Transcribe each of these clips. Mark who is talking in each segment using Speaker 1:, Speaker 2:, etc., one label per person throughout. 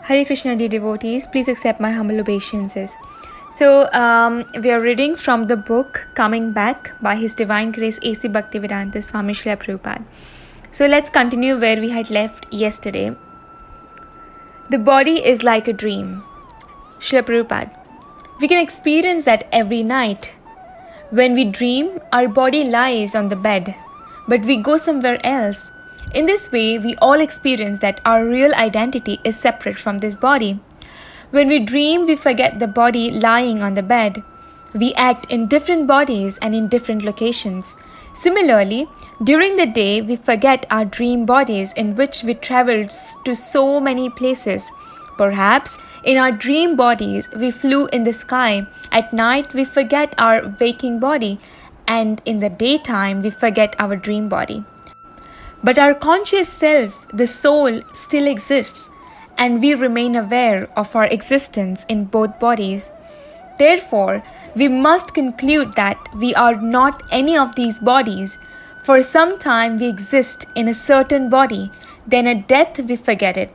Speaker 1: Hare Krishna, dear devotees, please accept my humble obeisances. So, we are reading from the book Coming Back by His Divine Grace A.C. Bhaktivedanta Swami Srila Prabhupada. So, let's continue where we had left yesterday. The body is like a dream. Srila Prabhupada. We can experience that every night. When we dream, our body lies on the bed, but we go somewhere else. In this way, we all experience that our real identity is separate from this body. When we dream, we forget the body lying on the bed. We act in different bodies and in different locations. Similarly, during the day, we forget our dream bodies in which we traveled to so many places. Perhaps in our dream bodies, we flew in the sky. At night, we forget our waking body. And in the daytime, we forget our dream body. But our conscious self, the soul, still exists, and we remain aware of our existence in both bodies. Therefore, we must conclude that we are not any of these bodies. For some time we exist in a certain body, then at death we forget it.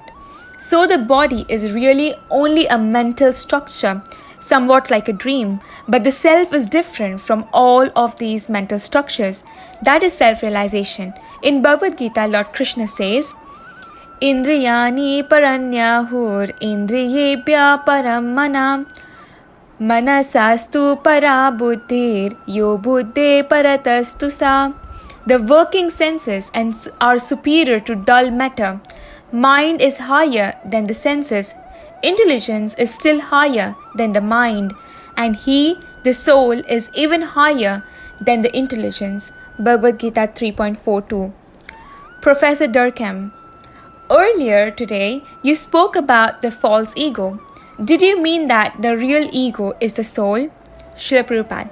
Speaker 1: So the body is really only a mental structure, somewhat like a dream, but the self is different from all of these mental structures. That is self-realization. In Bhagavad Gita, Lord Krishna says, Indriyani paranyahur indriyebhya param mana manasastu para buddhir yo buddhe paratastu sa. The working senses are superior to dull matter. Mind is higher than the senses. Intelligence is still higher than the mind, and he, the soul, is even higher than the intelligence. Bhagavad Gita 3.42. Professor Durkheim, earlier today you spoke about the false ego. Did you mean that the real ego is the soul? Srila Prabhupada.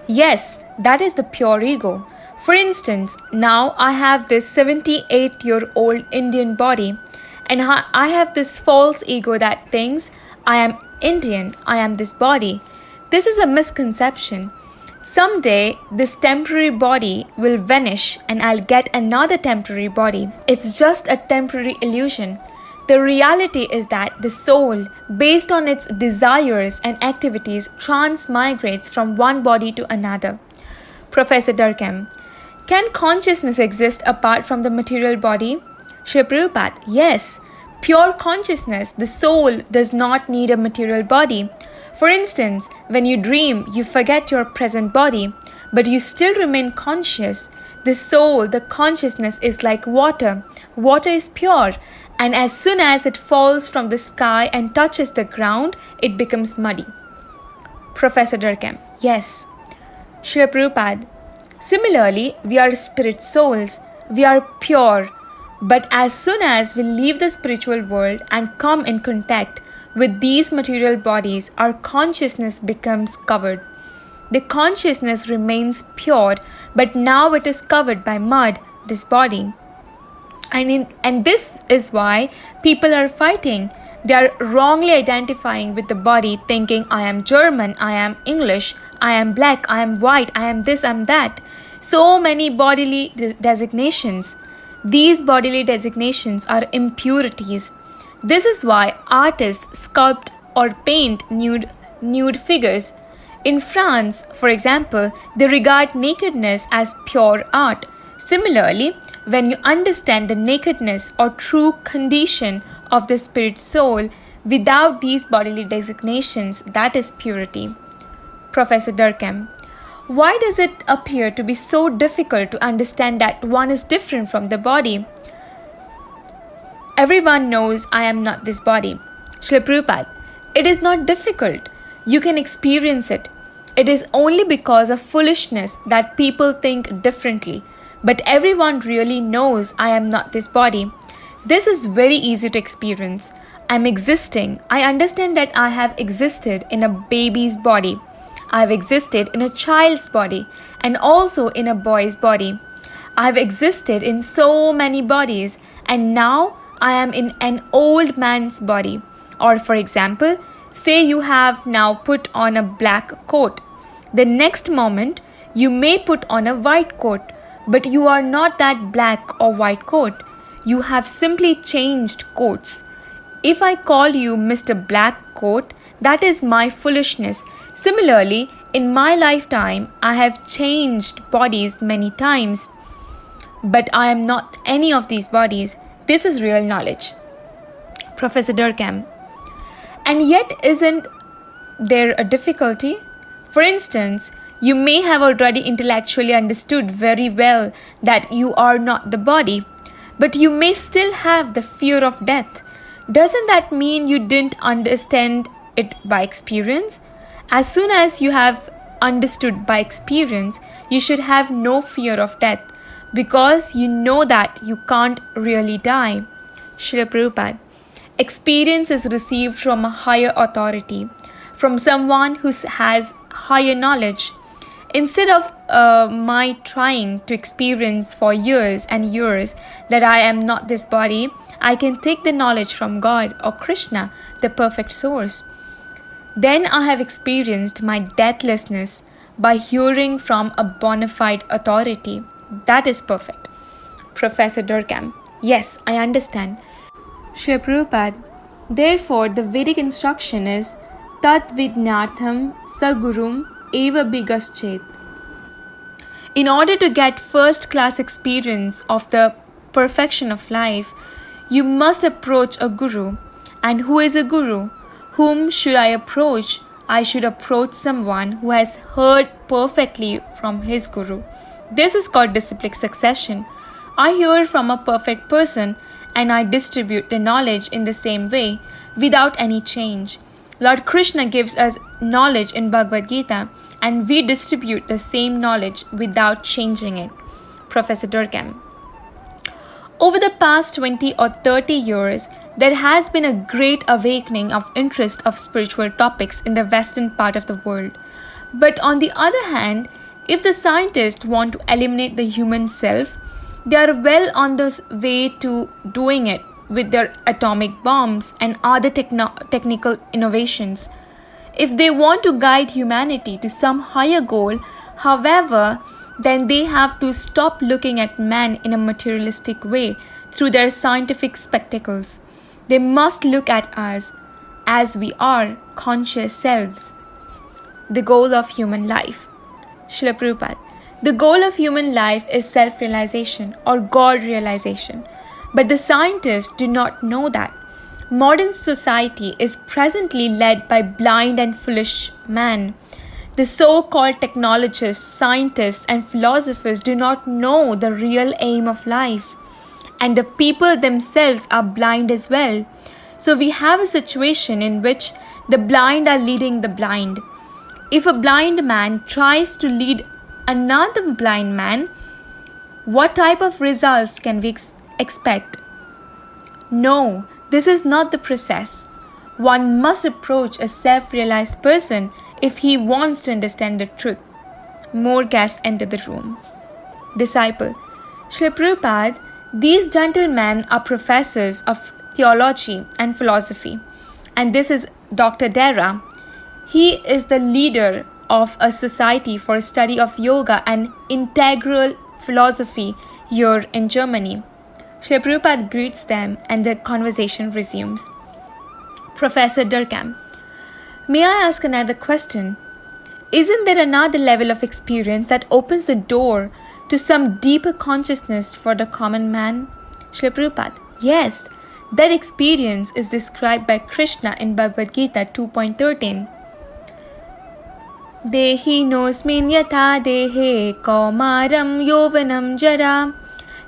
Speaker 1: Yes, that is the pure ego. For instance, now I have this 78-year-old Indian body, and I have this false ego that thinks I am Indian, I am this body. This is a misconception. Someday, this temporary body will vanish and I'll get another temporary body. It's just a temporary illusion. The reality is that the soul, based on its desires and activities, transmigrates from one body to another. Professor Durkheim, can consciousness exist apart from the material body? Srila Prabhupada, yes. Pure consciousness, the soul, does not need a material body. For instance, when you dream, you forget your present body, but you still remain conscious. The soul, the consciousness, is like water. Water is pure, and as soon as it falls from the sky and touches the ground, it becomes muddy. Professor Durkheim, yes. Srila Prabhupada, similarly, we are spirit souls. We are pure. But as soon as we leave the spiritual world and come in contact with these material bodies, our consciousness becomes covered. The consciousness remains pure, but now it is covered by mud, this body. And this is why people are fighting. They are wrongly identifying with the body, thinking, I am German, I am English, I am black, I am white, I am this, I am that. So many bodily designations. These bodily designations are impurities. This is why artists sculpt or paint nude figures. In France, for example, they regard nakedness as pure art. Similarly, when you understand the nakedness or true condition of the spirit soul without these bodily designations, that is purity. Professor Durkheim, why does it appear to be so difficult to understand that one is different from the body? Everyone knows I am not this body. Srila Prabhupada, it is not difficult. You can experience it. It is only because of foolishness that people think differently. But everyone really knows I am not this body. This is very easy to experience. I am existing. I understand that I have existed in a baby's body. I have existed in a child's body and also in a boy's body. I have existed in so many bodies, and now I am in an old man's body. Or for example, say you have now put on a black coat. The next moment, you may put on a white coat, but you are not that black or white coat. You have simply changed coats. If I call you Mr. Black Coat, that is my foolishness. Similarly, in my lifetime, I have changed bodies many times, but I am not any of these bodies. This is real knowledge. Professor Durkheim. And yet, isn't there a difficulty? For instance, you may have already intellectually understood very well that you are not the body, but you may still have the fear of death. Doesn't that mean you didn't understand it by experience? As soon as you have understood by experience, you should have no fear of death, because you know that you can't really die. Srila Prabhupada. Experience is received from a higher authority, from someone who has higher knowledge. Instead of my trying to experience for years and years that I am not this body, I can take the knowledge from God or Krishna, the perfect source. Then I have experienced my deathlessness by hearing from a bona fide authority. That is perfect. Professor Durkheim. Yes, I understand. Srila Prabhupada. Therefore, the Vedic instruction is Tat Vidnartham Sagurum Eva Bigaschet. In order to get first-class experience of the perfection of life, you must approach a guru. And who is a guru? Whom should I approach? I should approach someone who has heard perfectly from his guru. This is called disciplic succession. I hear from a perfect person and I distribute the knowledge in the same way, without any change. Lord Krishna gives us knowledge in Bhagavad Gita, and we distribute the same knowledge without changing it. Professor Durkheim. Over the past 20 or 30 years, there has been a great awakening of interest of spiritual topics in the western part of the world. But on the other hand, if the scientists want to eliminate the human self, they are well on the way to doing it with their atomic bombs and other technical innovations. If they want to guide humanity to some higher goal, however, then they have to stop looking at man in a materialistic way through their scientific spectacles. They must look at us as we are, conscious selves. The goal of human life. Srila Prabhupada. The goal of human life is self-realization or God realization. But the scientists do not know that. Modern society is presently led by blind and foolish man. The so-called technologists, scientists, and philosophers do not know the real aim of life. And the people themselves are blind as well. So we have a situation in which the blind are leading the blind. If a blind man tries to lead another blind man, what type of results can we expect? No, this is not the process. One must approach a self-realized person if he wants to understand the truth. More guests enter the room. Disciple. Srila Prabhupada, these gentlemen are professors of theology and philosophy. And this is Dr. Dara. He is the leader of a society for study of yoga and integral philosophy here in Germany. Srila Prabhupada greets them and the conversation resumes. Professor Durkheim. May I ask another question? Isn't there another level of experience that opens the door to some deeper consciousness for the common man? Srila Prabhupada. Yes, that experience is described by Krishna in Bhagavad Gita 2.13. Dehi nosmin yatha dehe kaumaram yovanam jara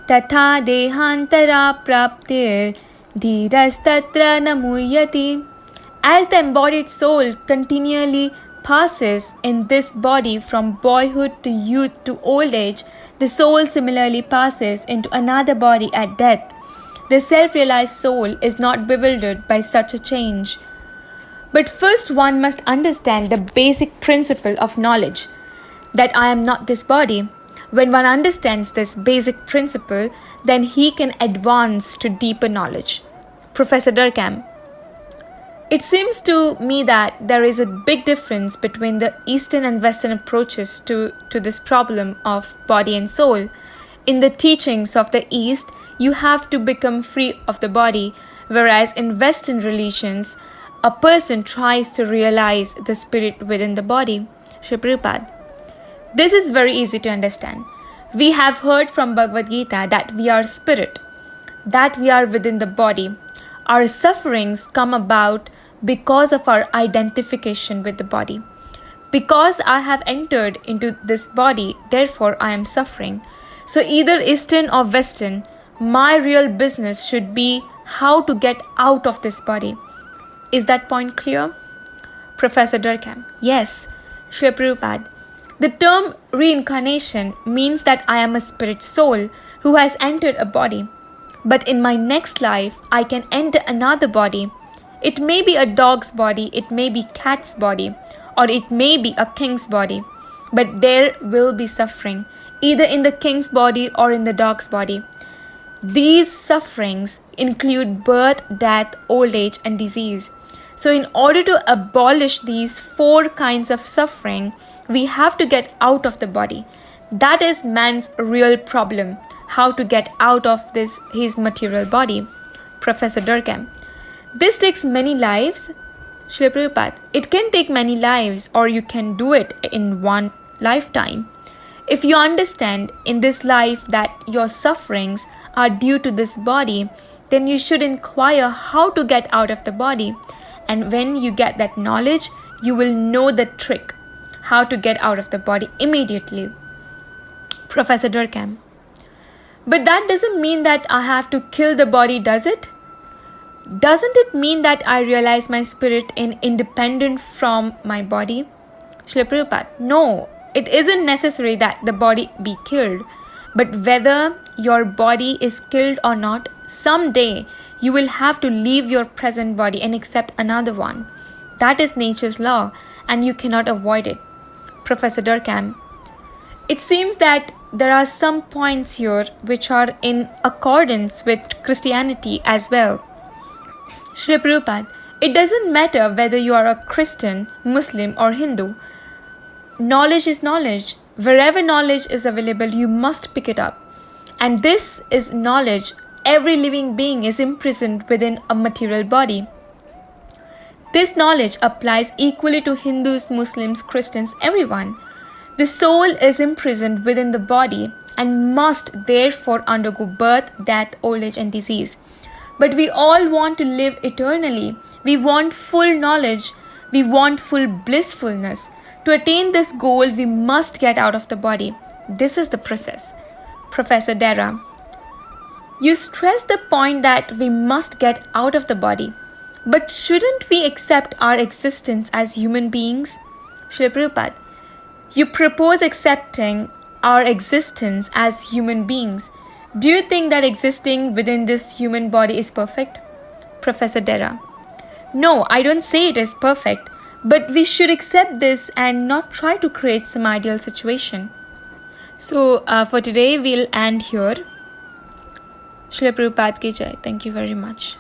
Speaker 1: tatha dehantara praptir dhirastatra namuyati. As the embodied soul continually passes in this body from boyhood to youth to old age, the soul similarly passes into another body at death. The self-realized soul is not bewildered by such a change. But first one must understand the basic principle of knowledge, that I am not this body. When one understands this basic principle, then he can advance to deeper knowledge. Professor Durkheim. It seems to me that there is a big difference between the Eastern and Western approaches to this problem of body and soul. In the teachings of the East, you have to become free of the body, whereas in Western religions, a person tries to realize the spirit within the body. Shri Prabhupada. This is very easy to understand. We have heard from Bhagavad Gita that we are spirit, that we are within the body. Our sufferings come about because of our identification with the body. Because I have entered into this body, therefore I am suffering. So either Eastern or Western, my real business should be how to get out of this body. Is that point clear? Professor Durkheim. Yes, Shri Prabhupada. The term reincarnation means that I am a spirit soul who has entered a body. But in my next life, I can enter another body. It may be a dog's body, it may be cat's body, or it may be a king's body. But there will be suffering, either in the king's body or in the dog's body. These sufferings include birth, death, old age, and disease. So in order to abolish these 4 kinds of suffering, we have to get out of the body. That is man's real problem, how to get out of his material body. Professor Durkheim. This takes many lives. Shri Prabhupada. It can take many lives, or you can do it in one lifetime. If you understand in this life that your sufferings are due to this body, then you should inquire how to get out of the body. And when you get that knowledge, you will know the trick, how to get out of the body immediately. Professor Durkheim. But that doesn't mean that I have to kill the body, does it? Doesn't it mean that I realize my spirit is independent from my body? Shri Prabhupada. No, it isn't necessary that the body be killed. But whether your body is killed or not, someday you will have to leave your present body and accept another one. That is nature's law, and you cannot avoid it. Professor Durkheim. It seems that there are some points here which are in accordance with Christianity as well. Shri Prabhupada, it doesn't matter whether you are a Christian, Muslim or Hindu. Knowledge is knowledge. Wherever knowledge is available, you must pick it up. And this is knowledge. Every living being is imprisoned within a material body. This knowledge applies equally to Hindus, Muslims, Christians, everyone. The soul is imprisoned within the body and must therefore undergo birth, death, old age and disease. But we all want to live eternally. We want full knowledge. We want full blissfulness. To attain this goal, we must get out of the body. This is the process. Professor Dara. You stress the point that we must get out of the body. But shouldn't we accept our existence as human beings? Shri Prabhupada. You propose accepting our existence as human beings. Do you think that existing within this human body is perfect? Professor Dara. No, I don't say it is perfect, but we should accept this and not try to create some ideal situation. So for today, we'll end here. Srila Prabhupada ki Jai. Thank you very much.